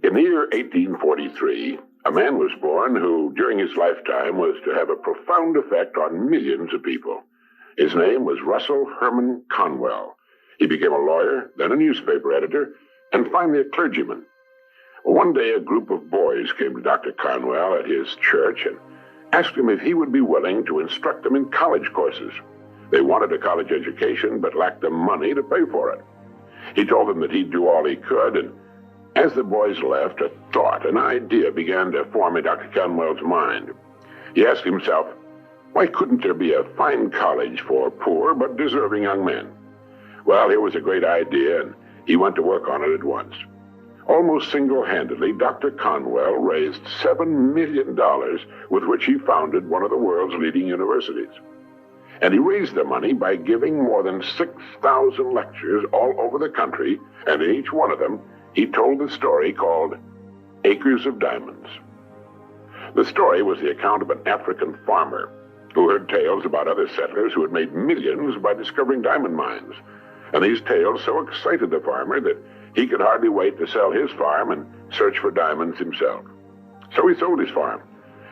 In the year 1843, a man was born who, during his lifetime, was to have a profound effect on millions of people. His name was Russell Herman Conwell. He became a lawyer, then a newspaper editor, and finally a clergyman. One day, a group of boys came to Dr. Conwell at his church and asked him if he would be willing to instruct them in college courses. They wanted a college education, but lacked the money to pay for it. He told them that he'd do all he could, and as the boys left, a thought, an idea began to form in Dr. Conwell's mind. He asked himself, why couldn't there be a fine college for poor but deserving young men? Well, here was a great idea, and he went to work on it at once. Almost single-handedly, Dr. Conwell raised $7 million with which he founded one of the world's leading universities. And he raised the money by giving more than 6,000 lectures all over the country, and in each one of them, he told the story called Acres of Diamonds. The story was the account of an African farmer who heard tales about other settlers who had made millions by discovering diamond mines. And these tales so excited the farmer that he could hardly wait to sell his farm and search for diamonds himself. So he sold his farm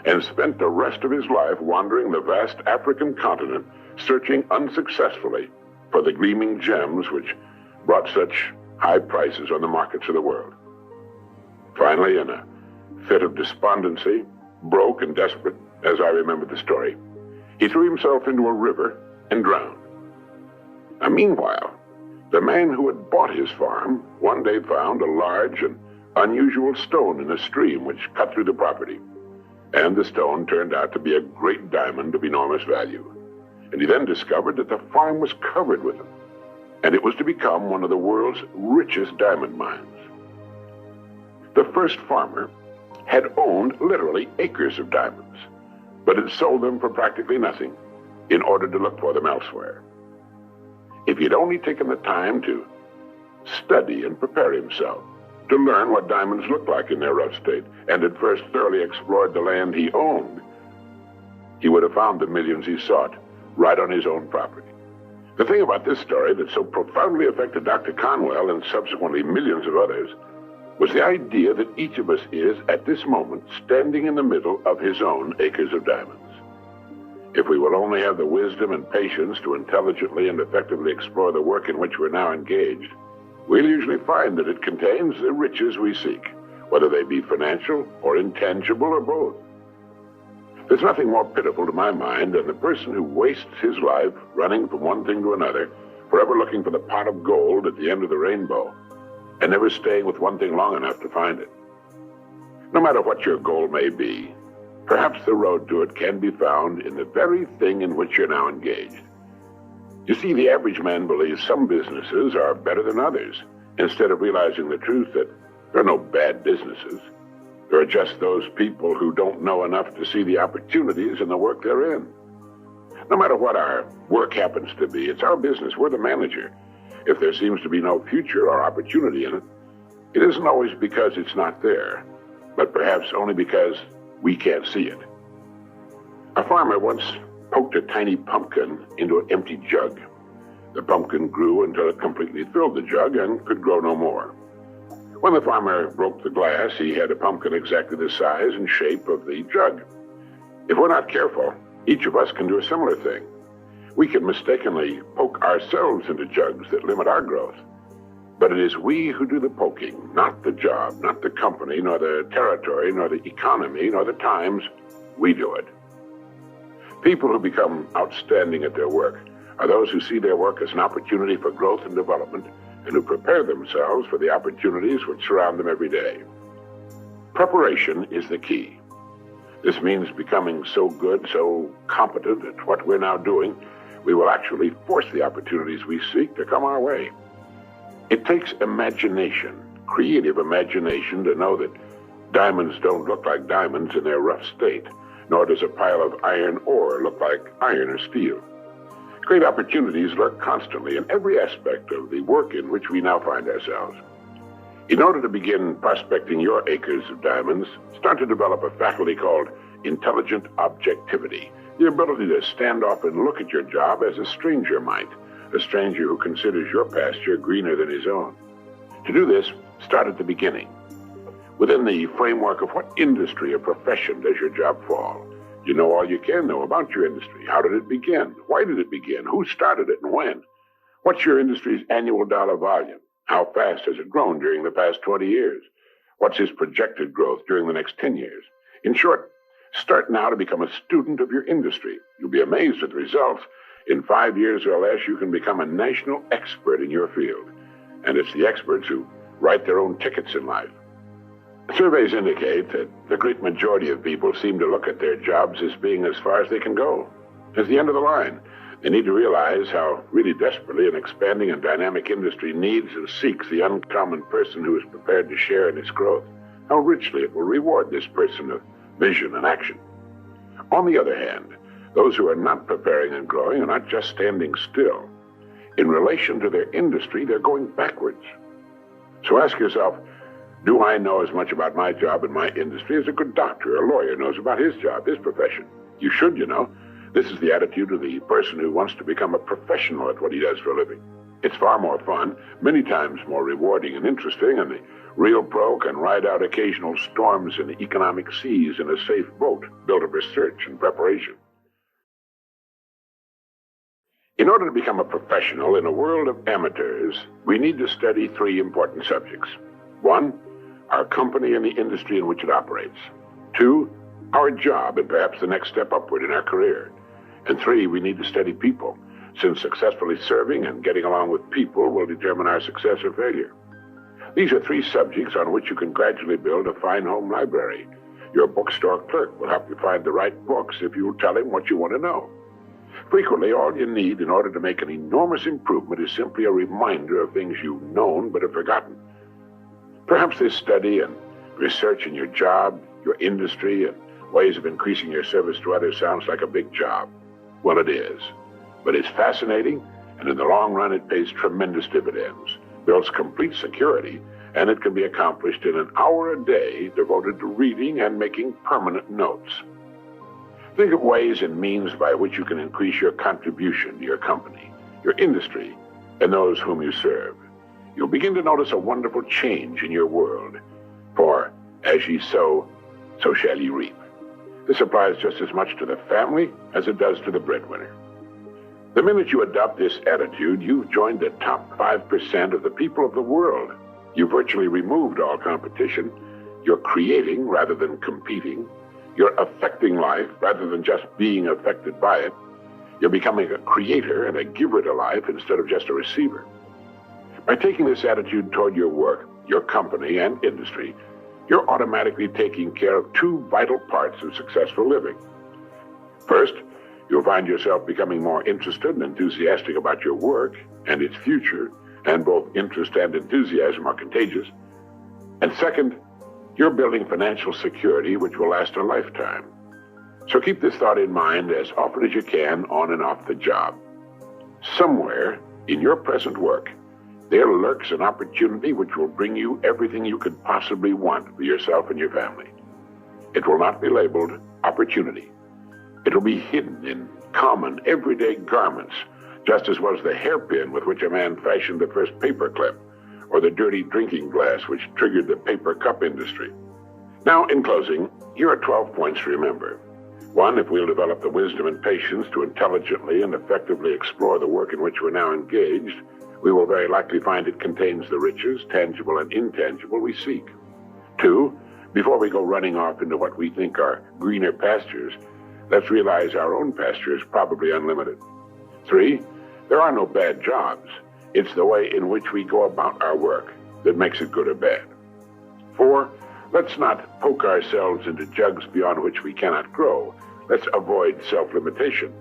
and spent the rest of his life wandering the vast African continent, searching unsuccessfully for the gleaming gems which brought such high prices on the markets of the world. Finally, in a fit of despondency, broke and desperate, as I remember the story, he threw himself into a river and drowned. Now, meanwhile, the man who had bought his farm one day found a large and unusual stone in a stream which cut through the property. And the stone turned out to be a great diamond of enormous value. And he then discovered that the farm was covered with them, and it was to become one of the world's richest diamond mines. The first farmer had owned literally acres of diamonds, but had sold them for practically nothing in order to look for them elsewhere. If he'd only taken the time to study and prepare himself, to learn what diamonds looked like in their rough state, and had first thoroughly explored the land he owned, he would have found the millions he sought right on his own property. The thing about this story that so profoundly affected Dr. Conwell and subsequently millions of others was the idea that each of us is, at this moment, standing in the middle of his own acres of diamonds. If we will only have the wisdom and patience to intelligently and effectively explore the work in which we're now engaged, we'll usually find that it contains the riches we seek, whether they be financial or intangible or both. There's nothing more pitiful to my mind than the person who wastes his life running from one thing to another, forever looking for the pot of gold at the end of the rainbow, and never staying with one thing long enough to find it. No matter what your goal may be, perhaps the road to it can be found in the very thing in which you're now engaged. You see, the average man believes some businesses are better than others, instead of realizing the truth that there are no bad businesses. There are just those people who don't know enough to see the opportunities in the work they're in. No matter what our work happens to be, it's our business. We're the manager. If there seems to be no future or opportunity in it, it isn't always because it's not there, but perhaps only because we can't see it. A farmer once poked a tiny pumpkin into an empty jug. The pumpkin grew until it completely filled the jug and could grow no more. When the farmer broke the glass, he had a pumpkin exactly the size and shape of the jug. If we're not careful, each of us can do a similar thing. We can mistakenly poke ourselves into jugs that limit our growth. But it is we who do the poking, not the job, not the company, nor the territory, nor the economy, nor the times. We do it. People who become outstanding at their work are those who see their work as an opportunity for growth and development, and who prepare themselves for the opportunities which surround them every day. Preparation is the key. This means becoming so good, so competent at what we're now doing, we will actually force the opportunities we seek to come our way. It takes imagination, creative imagination, to know that diamonds don't look like diamonds in their rough state, nor does a pile of iron ore look like iron or steel. Great opportunities lurk constantly in every aspect of the work in which we now find ourselves. In order to begin prospecting your acres of diamonds, start to develop a faculty called intelligent objectivity, the ability to stand off and look at your job as a stranger might, a stranger who considers your pasture greener than his own. To do this, start at the beginning. Within the framework of what industry or profession does your job fall? You know all you can know about your industry. How did it begin? Why did it begin? Who started it and when? What's your industry's annual dollar volume? How fast has it grown during the past 20 years? What's its projected growth during the next 10 years? In short, start now to become a student of your industry. You'll be amazed at the results. In 5 years or less, you can become a national expert in your field. And it's the experts who write their own tickets in life. Surveys indicate that the great majority of people seem to look at their jobs as being as far as they can go, as the end of the line. They need to realize how really desperately an expanding and dynamic industry needs and seeks the uncommon person who is prepared to share in its growth, how richly it will reward this person of vision and action. On the other hand, those who are not preparing and growing are not just standing still. In relation to their industry, they're going backwards. So ask yourself, do I know as much about my job and my industry as a good doctor or lawyer knows about his job, his profession? You should, you know. This is the attitude of the person who wants to become a professional at what he does for a living. It's far more fun, many times more rewarding and interesting, and the real pro can ride out occasional storms in the economic seas in a safe boat built of research and preparation. In order to become a professional in a world of amateurs, we need to study 3 important subjects. 1, our company and the industry in which it operates. 2, our job and perhaps the next step upward in our career. And 3, we need to study people, since successfully serving and getting along with people will determine our success or failure. These are 3 subjects on which you can gradually build a fine home library. Your bookstore clerk will help you find the right books if you will tell him what you want to know. Frequently, all you need in order to make an enormous improvement is simply a reminder of things you've known but have forgotten. Perhaps this study and research in your job, your industry, and ways of increasing your service to others sounds like a big job. Well, it is. But it's fascinating, and in the long run, it pays tremendous dividends, builds complete security, and it can be accomplished in an hour a day devoted to reading and making permanent notes. Think of ways and means by which you can increase your contribution to your company, your industry, and those whom you serve. You'll begin to notice a wonderful change in your world. For as ye sow, so shall ye reap. This applies just as much to the family as it does to the breadwinner. The minute you adopt this attitude, you've joined the top 5% of the people of the world. You've virtually removed all competition. You're creating rather than competing. You're affecting life rather than just being affected by it. You're becoming a creator and a giver to life instead of just a receiver. By taking this attitude toward your work, your company, and industry, you're automatically taking care of 2 vital parts of successful living. First, you'll find yourself becoming more interested and enthusiastic about your work and its future, and both interest and enthusiasm are contagious. And second, you're building financial security which will last a lifetime. So keep this thought in mind as often as you can on and off the job. Somewhere in your present work, there lurks an opportunity which will bring you everything you could possibly want for yourself and your family. It will not be labeled opportunity. It will be hidden in common, everyday garments, just as was the hairpin with which a man fashioned the first paperclip, or the dirty drinking glass which triggered the paper cup industry. Now, in closing, here are 12 points to remember. 1, if we'll develop the wisdom and patience to intelligently and effectively explore the work in which we're now engaged, we will very likely find it contains the riches, tangible and intangible, we seek. 2, before we go running off into what we think are greener pastures, let's realize our own pasture is probably unlimited. 3, there are no bad jobs. It's the way in which we go about our work that makes it good or bad. 4, let's not poke ourselves into jugs beyond which we cannot grow. Let's avoid self-limitation.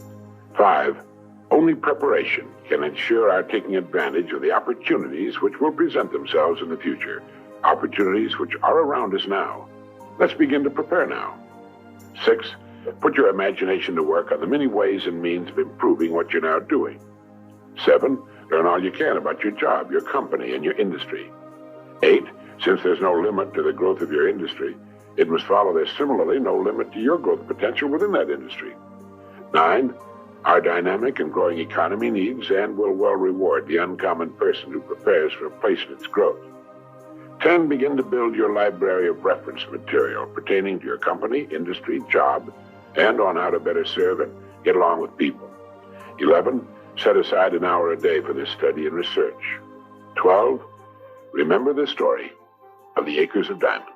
5, only preparation can ensure our taking advantage of the opportunities which will present themselves in the future, opportunities which are around us now. Let's begin to prepare now. 6, put your imagination to work on the many ways and means of improving what you're now doing. 7, learn all you can about your job, your company, and your industry. 8, since there's no limit to the growth of your industry, it must follow there's similarly no limit to your growth potential within that industry. 9, our dynamic and growing economy needs and will well reward the uncommon person who prepares for a place in its growth. 10. Begin to build your library of reference material pertaining to your company, industry, job, and on how to better serve and get along with people. 11. Set aside an hour a day for this study and research. 12. Remember the story of the Acres of Diamonds.